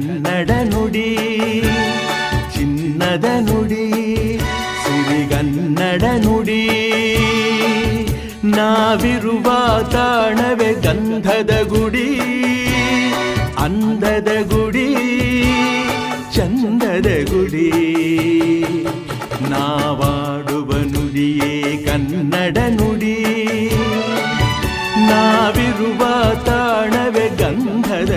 ಕನ್ನಡ ನುಡಿ ಚಿನ್ನದ ನುಡಿ ಸಿರಿಗನ್ನಡ ನುಡಿ ನಾವಿರುವ ತಾಣವೇ ಗಂಧದ ಗುಡಿ ಅಂದದ ಗುಡಿ ಚಂದದ ಗುಡಿ ನಾವಾಡುವ ನುಡಿಯೇ ಕನ್ನಡ ನುಡಿ ನಾವಿರುವ ತಾಣವೇ ಗಂಧದ